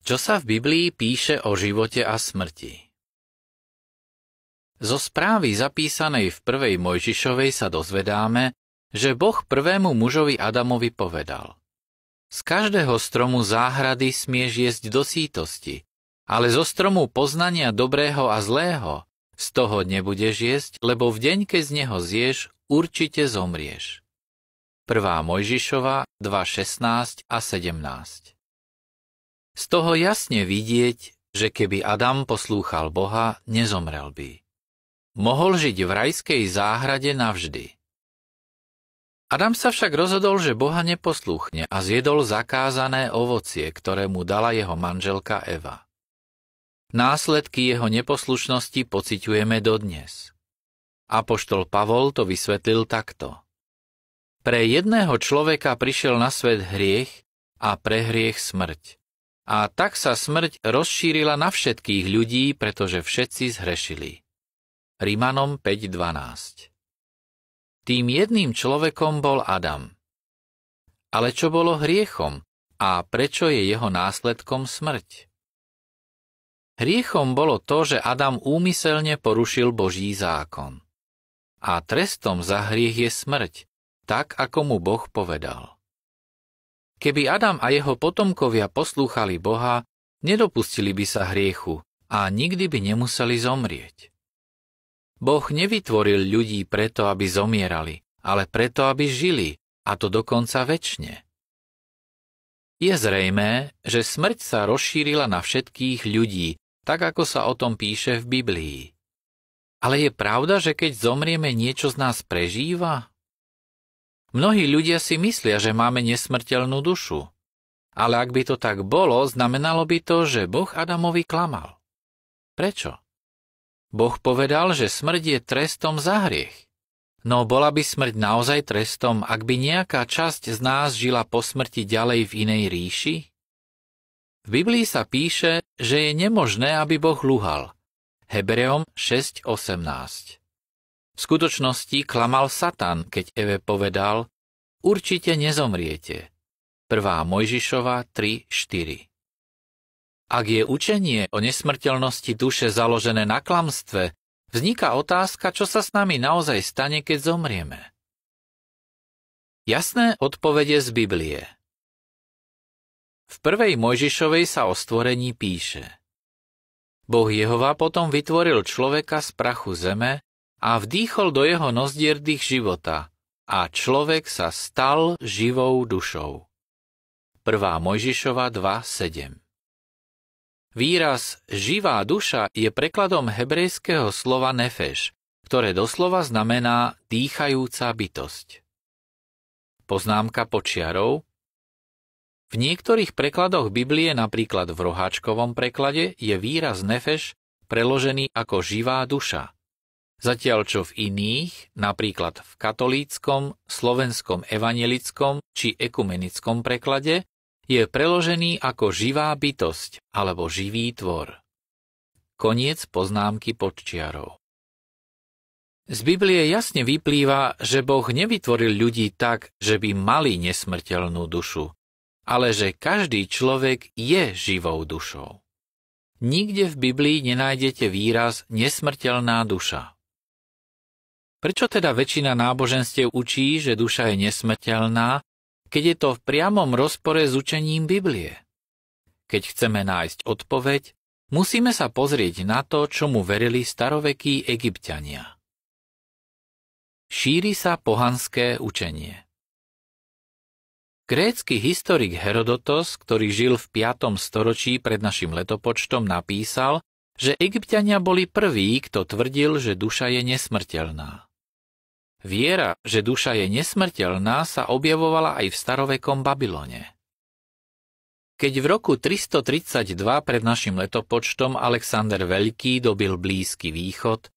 Čo sa v Biblii píše o živote a smrti? Zo správy zapísanej v 1. Mojžišovej sa dozvedáme, že Boh prvému mužovi Adamovi povedal: Z každého stromu záhrady smieš jesť do sýtosti, ale zo stromu poznania dobrého a zlého z toho nebudeš jesť, lebo v deň, keď z neho zješ, určite zomrieš. 1. Mojžišova 2.16 a 17. Z toho jasne vidieť, že keby Adam poslúchal Boha, nezomrel by. Mohol žiť v rajskej záhrade navždy. Adam sa však rozhodol, že Boha neposlúchne a zjedol zakázané ovocie, ktoré mu dala jeho manželka Eva. Následky jeho neposlušnosti pociťujeme dodnes. Apoštol Pavol to vysvetlil takto. Pre jedného človeka prišiel na svet hriech a pre hriech smrť. A tak sa smrť rozšírila na všetkých ľudí, pretože všetci zhrešili. Rimanom 5.12. Tým jedným človekom bol Adam. Ale čo bolo hriechom a prečo je jeho následkom smrť? Hriechom bolo to, že Adam úmyselne porušil Boží zákon. A trestom za hriech je smrť, tak ako mu Boh povedal. Keby Adam a jeho potomkovia poslúchali Boha, nedopustili by sa hriechu a nikdy by nemuseli zomrieť. Boh nevytvoril ľudí preto, aby zomierali, ale preto, aby žili, a to dokonca večne. Je zrejmé, že smrť sa rozšírila na všetkých ľudí, tak ako sa o tom píše v Biblii. Ale je pravda, že keď zomrieme, niečo z nás prežíva? Mnohí ľudia si myslia, že máme nesmrteľnú dušu. Ale ak by to tak bolo, znamenalo by to, že Boh Adamovi klamal. Prečo? Boh povedal, že smrť je trestom za hriech. No bola by smrť naozaj trestom, ak by nejaká časť z nás žila po smrti ďalej v inej ríši? V Biblii sa píše, že je nemožné, aby Boh luhal. Hebrejom 6.18. V skutočnosti klamal Satan, keď Eve povedal: Určite nezomriete. 1. Mojžišova 3.4. Ak je učenie o nesmrteľnosti duše založené na klamstve, vzniká otázka, čo sa s nami naozaj stane, keď zomrieme. Jasné odpovede z Biblie. V 1. Mojžišovej sa o stvorení píše: Boh Jehova potom vytvoril človeka z prachu zeme a vdýchol do jeho nozdier dých života, a človek sa stal živou dušou. 1. Mojžišova 2.7. Výraz živá duša je prekladom hebrejského slova nefeš, ktoré doslova znamená dýchajúca bytosť. Poznámka počiarov. V niektorých prekladoch Biblie, napríklad v roháčkovom preklade, je výraz nefeš preložený ako živá duša. Zatiaľ čo v iných, napríklad v katolíckom, slovenskom evanjelickom či ekumenickom preklade, je preložený ako živá bytosť alebo živý tvor. Koniec poznámky podčiarov. Z Biblie jasne vyplýva, že Boh nevytvoril ľudí tak, že by mali nesmrteľnú dušu, ale že každý človek je živou dušou. Nikde v Biblii nenájdete výraz nesmrteľná duša. Prečo teda väčšina náboženstiev učí, že duša je nesmrteľná, keď je to v priamom rozpore s učením Biblie? Keď chceme nájsť odpoveď, musíme sa pozrieť na to, čomu verili starovekí Egypťania. Šíri sa pohanské učenie. Grécky historik Herodotos, ktorý žil v 5. storočí pred našim letopočtom, napísal, že Egypťania boli prví, kto tvrdil, že duša je nesmrteľná. Viera, že duša je nesmrteľná, sa objavovala aj v starovekom Babylone. Keď v roku 332 pred našim letopočtom Alexander Veľký dobil Blízky východ,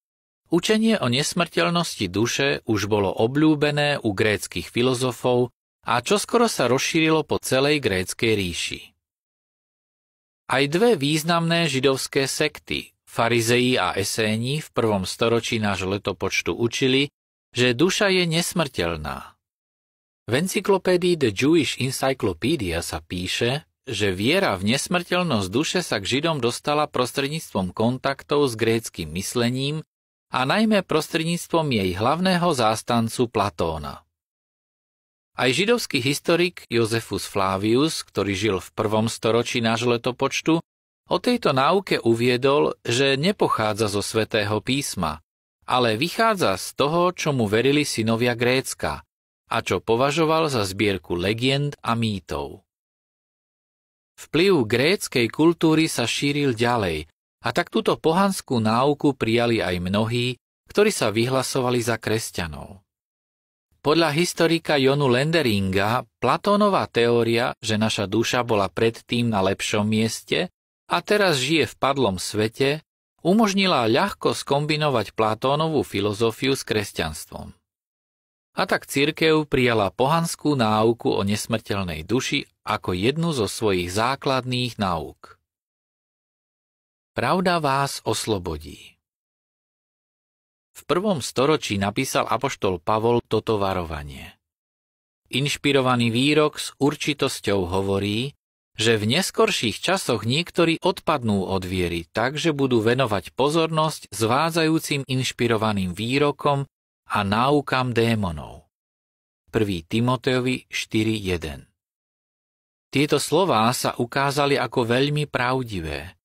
učenie o nesmrteľnosti duše už bolo obľúbené u gréckych filozofov a čoskoro sa rozšírilo po celej gréckej ríši. Aj dve významné židovské sekty, farizei a eséni, v 1. storočí nášho letopočtu učili, že duša je nesmrteľná. V encyklopédii The Jewish Encyclopedia sa píše, že viera v nesmrteľnosť duše sa k Židom dostala prostredníctvom kontaktov s gréckym myslením a najmä prostredníctvom jej hlavného zástancu Platóna. Aj židovský historik Josephus Flavius, ktorý žil v 1. storočí nášho letopočtu, o tejto náuke uviedol, že nepochádza zo Svätého písma, ale vychádza z toho, čomu verili synovia Grécka a čo považoval za zbierku legend a mýtov. Vplyv gréckej kultúry sa šíril ďalej a tak túto pohanskú náuku prijali aj mnohí, ktorí sa vyhlasovali za kresťanov. Podľa historika Jonu Lenderinga, Platónova teória, že naša duša bola predtým na lepšom mieste a teraz žije v padlom svete, umožnila ľahko skombinovať Platónovú filozofiu s kresťanstvom. A tak cirkev prijala pohanskú náuku o nesmrteľnej duši ako jednu zo svojich základných náuk. Pravda vás oslobodí. V 1. storočí napísal apoštol Pavol toto varovanie. Inšpirovaný výrok s určitosťou hovorí, že v neskorších časoch niektorí odpadnú od viery tak, že budú venovať pozornosť zvádzajúcim inšpirovaným výrokom a náukam démonov. 1. Timotejovi 4.1. Tieto slová sa ukázali ako veľmi pravdivé.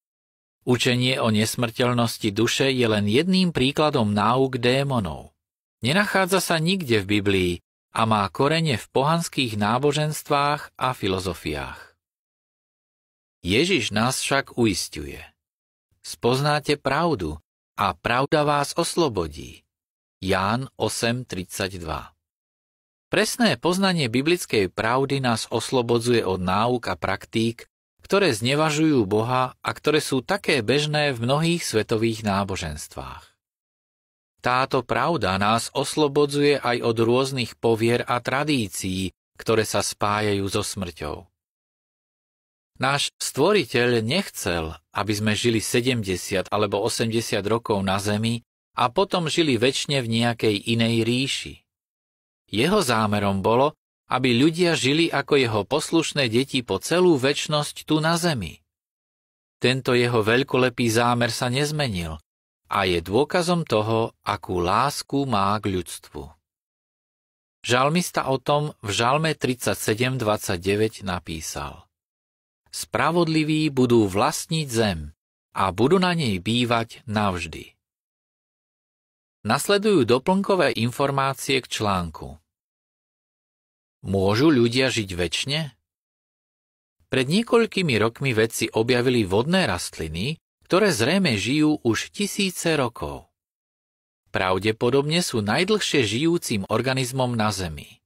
Učenie o nesmrteľnosti duše je len jedným príkladom náuk démonov. Nenachádza sa nikde v Biblii a má korene v pohanských náboženstvách a filozofiách. Ježiš nás však uisťuje. Spoznáte pravdu a pravda vás oslobodí. Ján 8.32. Presné poznanie biblickej pravdy nás oslobodzuje od náuk a praktík, ktoré znevažujú Boha a ktoré sú také bežné v mnohých svetových náboženstvách. Táto pravda nás oslobodzuje aj od rôznych povier a tradícií, ktoré sa spájajú so smrťou. Náš Stvoriteľ nechcel, aby sme žili 70 alebo 80 rokov na zemi a potom žili večne v nejakej inej ríši. Jeho zámerom bolo, aby ľudia žili ako jeho poslušné deti po celú večnosť tu na zemi. Tento jeho veľkolepý zámer sa nezmenil a je dôkazom toho, akú lásku má k ľudstvu. Žalmista o tom v Žalme 37.29 napísal: Spravodliví budú vlastniť zem a budú na nej bývať navždy. Nasledujú doplnkové informácie k článku. Môžu ľudia žiť večne? Pred niekoľkými rokmi vedci objavili vodné rastliny, ktoré zrejme žijú už tisíce rokov. Pravdepodobne sú najdlhšie žijúcim organizmom na Zemi.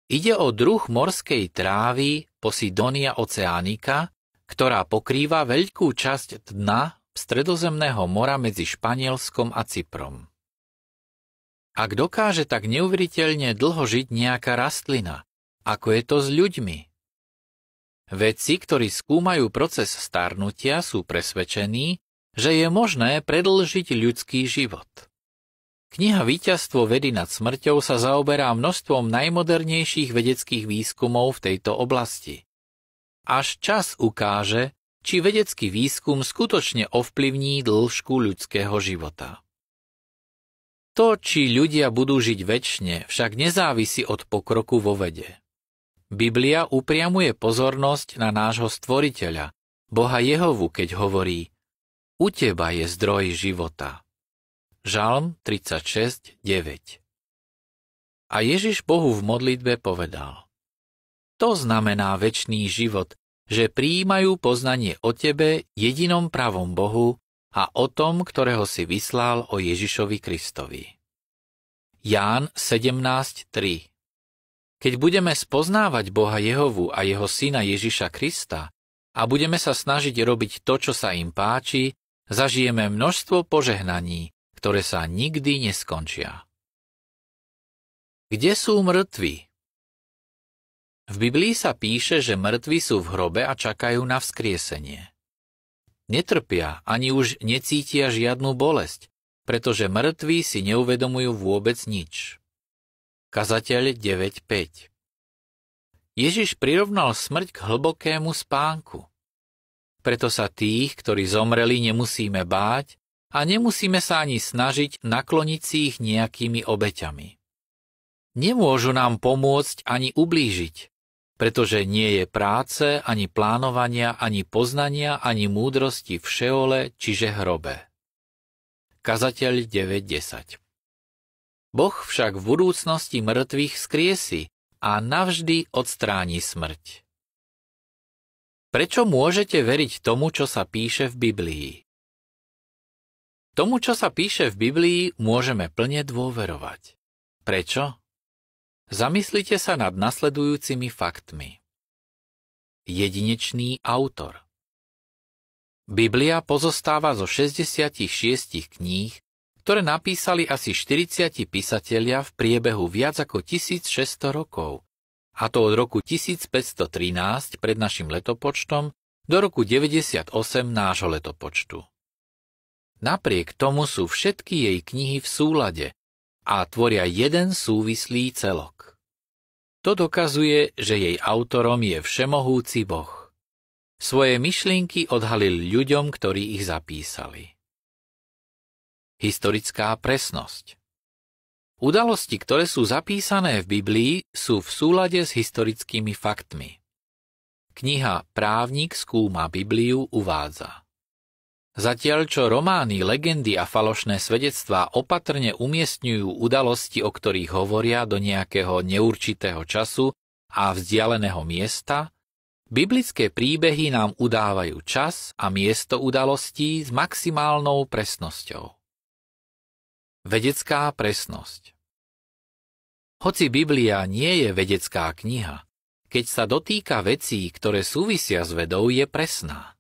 Ide o druh morskej trávy Posidonia oceanica, ktorá pokrýva veľkú časť dna Stredozemného mora medzi Španielskom a Cyprom. Ak dokáže tak neuveriteľne dlho žiť nejaká rastlina, ako je to s ľuďmi? Vedci, ktorí skúmajú proces starnutia, sú presvedčení, že je možné predĺžiť ľudský život. Kniha Víťazstvo vedy nad smrťou sa zaoberá množstvom najmodernejších vedeckých výskumov v tejto oblasti. Až čas ukáže, či vedecký výskum skutočne ovplyvní dĺžku ľudského života. To, či ľudia budú žiť večne, však nezávisí od pokroku vo vede. Biblia upriamuje pozornosť na nášho Stvoriteľa, Boha Jehovu, keď hovorí: U teba je zdroj života. Žalm 36.9. A Ježiš Bohu v modlitbe povedal: To znamená večný život, že prijímajú poznanie o tebe, jedinom pravom Bohu, a o tom, ktorého si vyslal, o Ježišovi Kristovi. Ján 17.3. Keď budeme spoznávať Boha Jehovu a jeho syna Ježiša Krista a budeme sa snažiť robiť to, čo sa im páči, zažijeme množstvo požehnaní, ktoré sa nikdy neskončia. Kde sú mŕtvi? V Biblii sa píše, že mŕtvi sú v hrobe a čakajú na vzkriesenie. Netrpia ani už necítia žiadnu bolesť, pretože mŕtvi si neuvedomujú vôbec nič. Kazateľ 9.5. Ježiš prirovnal smrť k hlbokému spánku. Preto sa tých, ktorí zomreli, nemusíme báť a nemusíme sa ani snažiť nakloniť si ich nejakými obeťami. Nemôžu nám pomôcť ani ublížiť, pretože nie je práce, ani plánovania, ani poznania, ani múdrosti v šeole, čiže hrobe. Kazateľ 9.10. Boh však v budúcnosti mŕtvych vzkriesi a navždy odstráni smrť. Prečo môžete veriť tomu, čo sa píše v Biblii? Tomu, čo sa píše v Biblii, môžeme plne dôverovať. Prečo? Zamyslite sa nad nasledujúcimi faktmi. Jedinečný autor. Biblia pozostáva zo 66 kníh, ktoré napísali asi 40 písatelia v priebehu viac ako 1600 rokov, a to od roku 1513 pred našim letopočtom do roku 98 nášho letopočtu. Napriek tomu sú všetky jej knihy v súlade a tvoria jeden súvislý celok. To dokazuje, že jej autorom je všemohúci Boh. Svoje myšlienky odhalil ľuďom, ktorí ich zapísali. Historická presnosť. Udalosti, ktoré sú zapísané v Biblii, sú v súlade s historickými faktmi. Kniha Právnik skúma Bibliu uvádza: Zatiaľ, čo romány, legendy a falošné svedectvá opatrne umiestňujú udalosti, o ktorých hovoria, do nejakého neurčitého času a vzdialeného miesta, biblické príbehy nám udávajú čas a miesto udalostí s maximálnou presnosťou. Vedecká presnosť. Hoci Biblia nie je vedecká kniha, keď sa dotýka vecí, ktoré súvisia s vedou, je presná.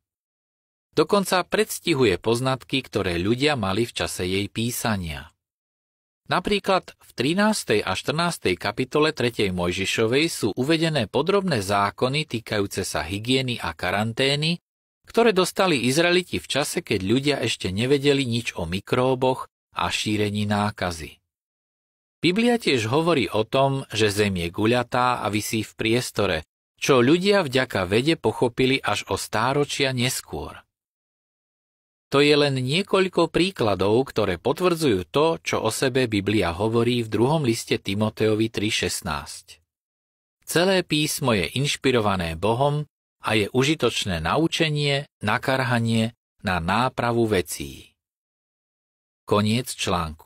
Dokonca predstihuje poznatky, ktoré ľudia mali v čase jej písania. Napríklad v 13. a 14. kapitole 3. Mojžišovej sú uvedené podrobné zákony týkajúce sa hygieny a karantény, ktoré dostali Izraeliti v čase, keď ľudia ešte nevedeli nič o mikróboch a šírení nákazy. Biblia tiež hovorí o tom, že Zem je guľatá a visí v priestore, čo ľudia vďaka vede pochopili až o stáročia neskôr. To je len niekoľko príkladov, ktoré potvrdzujú to, čo o sebe Biblia hovorí v 2. liste Timotejovi 3.16. Celé písmo je inšpirované Bohom a je užitočné na učenie, na karhanie, na nápravu vecí. Koniec článku.